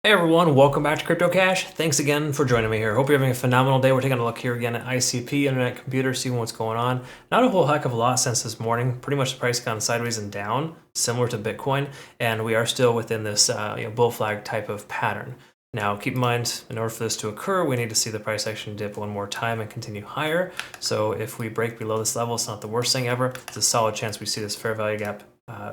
Hey everyone, welcome back to Crypto Cash. Thanks again for joining me here. Hope you're having a phenomenal day. We're taking a look here again at ICP, Internet Computer, seeing what's going on. Not a whole heck of a lot since this morning. Pretty much the price gone sideways and down, similar to Bitcoin, and we are still within this bull flag type of pattern. Now, keep in mind, in order for this to occur, we need to see the price action dip one more time and continue higher. So if we break below this level, it's not the worst thing ever. It's a solid chance we see this fair value gap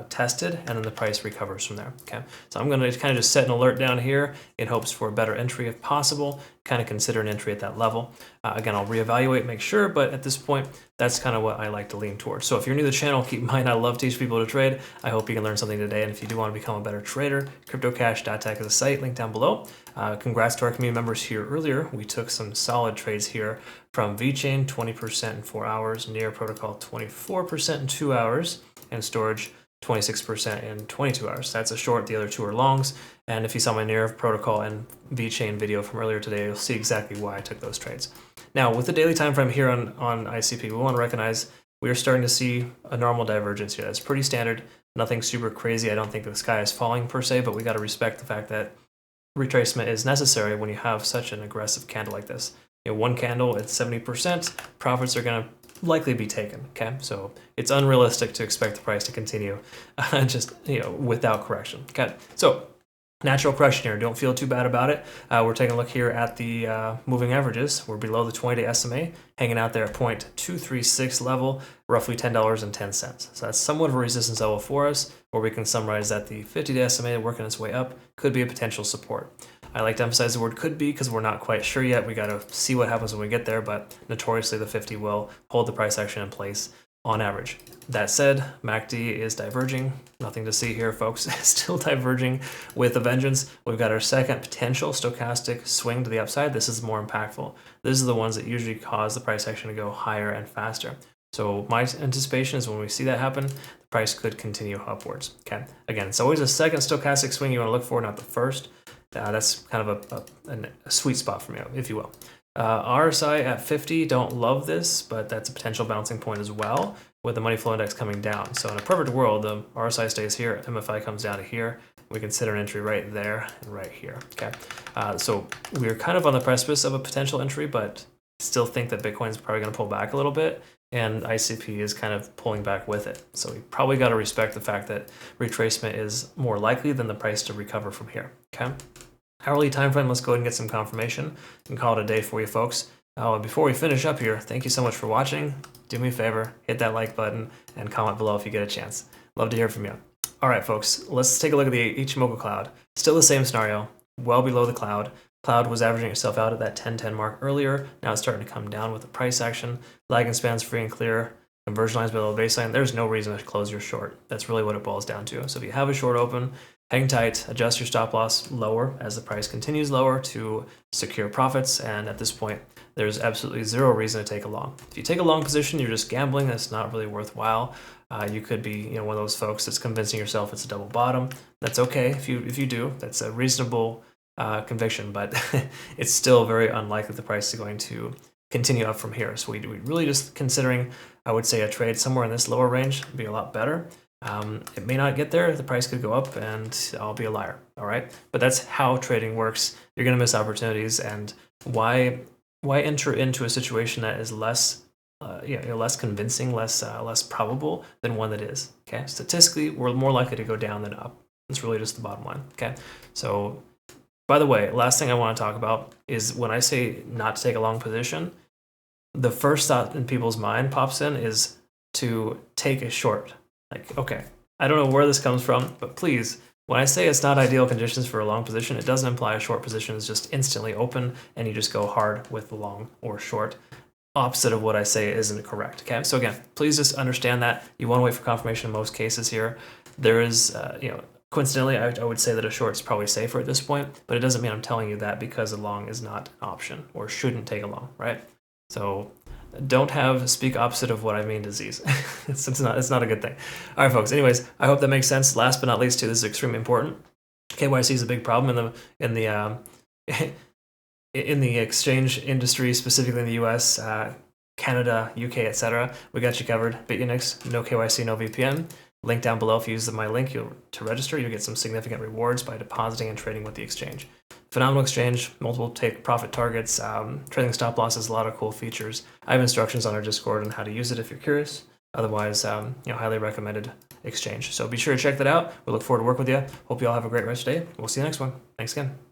tested, and then the price recovers from there. Okay, so I'm going to kind of just set an alert down here in hopes for a better entry if possible. Kind of consider an entry at that level. Again, I'll reevaluate, make sure, but at this point, that's kind of what I like to lean towards. So if you're new to the channel, keep in mind I love to teach people to trade. I hope you can learn something today, and if you do want to become a better trader, cryptocash.tech is a site, link down below. Congrats to our community members here earlier. We took some solid trades here from VeChain, 20% in 4 hours, Near Protocol, 24% in 2 hours, and Storage, 26% in 22 hours. That's a short, the other two are longs. And if you saw my Near Protocol and VeChain video from earlier today, you'll see exactly why I took those trades. Now, with the daily time frame here on ICP, we want to recognize we are starting to see a normal divergence here. That's pretty standard, nothing super crazy. I don't think the sky is falling per se, but we got to respect the fact that retracement is necessary when you have such an aggressive candle like this. One candle at 70%, profits are going to likely be taken. Okay, so it's unrealistic to expect the price to continue just without correction. Okay, so natural correction here. Don't feel too bad about it. We're taking a look here at the moving averages. We're below the 20-day SMA, hanging out there at 0.236 level, roughly $10.10. So that's somewhat of a resistance level for us, where we can summarize that the 50-day SMA working its way up could be a potential support. I like to emphasize the word could be because we're not quite sure yet. We got to see what happens when we get there, but notoriously the 50 will hold the price action in place on average. That said, MACD is diverging. Nothing to see here, folks. Still diverging with a vengeance. We've got our second potential stochastic swing to the upside. This is more impactful. These are the ones that usually cause the price action to go higher and faster. So my anticipation is when we see that happen, the price could continue upwards. Okay. Again, it's always a second stochastic swing you want to look for, not the first. That's kind of a sweet spot for me, if you will. RSI at 50, don't love this, but that's a potential bouncing point as well, with the money flow index coming down. So in a perfect world, the RSI stays here, MFI comes down to here. We consider an entry right there and right here. Okay, so we're kind of on the precipice of a potential entry, but still think that Bitcoin's probably going to pull back a little bit, and ICP is kind of pulling back with it. So we probably got to respect the fact that retracement is more likely than the price to recover from here. Okay. Hourly time frame, let's go ahead and get some confirmation and call it a day for you folks. Before we finish up here, thank you so much for watching. Do me a favor, hit that like button and comment below if you get a chance. Love to hear from you. All right, folks, let's take a look at the Ichimoku cloud. Still the same scenario, well below the cloud. Cloud was averaging itself out at that 1010 mark earlier. Now it's starting to come down with the price action. Lagging spans free and clear. Conversion lines below the baseline. There's no reason to close your short. That's really what it boils down to. So if you have a short open, hang tight, adjust your stop loss lower as the price continues lower to secure profits. And at this point, there's absolutely zero reason to take a long. If you take a long position, you're just gambling. That's not really worthwhile. You could be one of those folks that's convincing yourself it's a double bottom. That's okay if you do. That's a reasonable conviction, but it's still very unlikely the price is going to continue up from here. So we really just considering, I would say, a trade somewhere in this lower range would be a lot better. It may not get there. The price could go up and I'll be a liar. All right. But that's how trading works. You're going to miss opportunities. And why enter into a situation that is less convincing, less probable than one that is. Okay. Statistically, we're more likely to go down than up. That's really just the bottom line. Okay. So by the way, last thing I want to talk about is when I say not to take a long position, the first thought in people's mind pops in is to take a short. Like, okay, I don't know where this comes from, but please, when I say it's not ideal conditions for a long position, it doesn't imply a short position is just instantly open and you just go hard with the long or short. Opposite of what I say isn't correct. Okay, so again, please just understand that you want to wait for confirmation in most cases here. There is, coincidentally, I would say that a short is probably safer at this point, but it doesn't mean I'm telling you that because a long is not an option or shouldn't take a long, right? So don't speak opposite of what I mean disease. it's not a good thing. All right, folks. Anyways, I hope that makes sense. Last but not least, too, this is extremely important. KYC is a big problem in the exchange industry, specifically in the U.S., Canada, UK, etc. We got you covered. Bitunix, no KYC, no VPN. Link down below. If you use my link to register, you'll get some significant rewards by depositing and trading with the exchange. phenomenal exchange, multiple take profit targets, trading stop losses, a lot of cool features. I have instructions on our Discord on how to use it if you're curious. Otherwise, highly recommended exchange. So be sure to check that out. We look forward to working with you. Hope you all have a great rest of the day. We'll see you next one. Thanks again.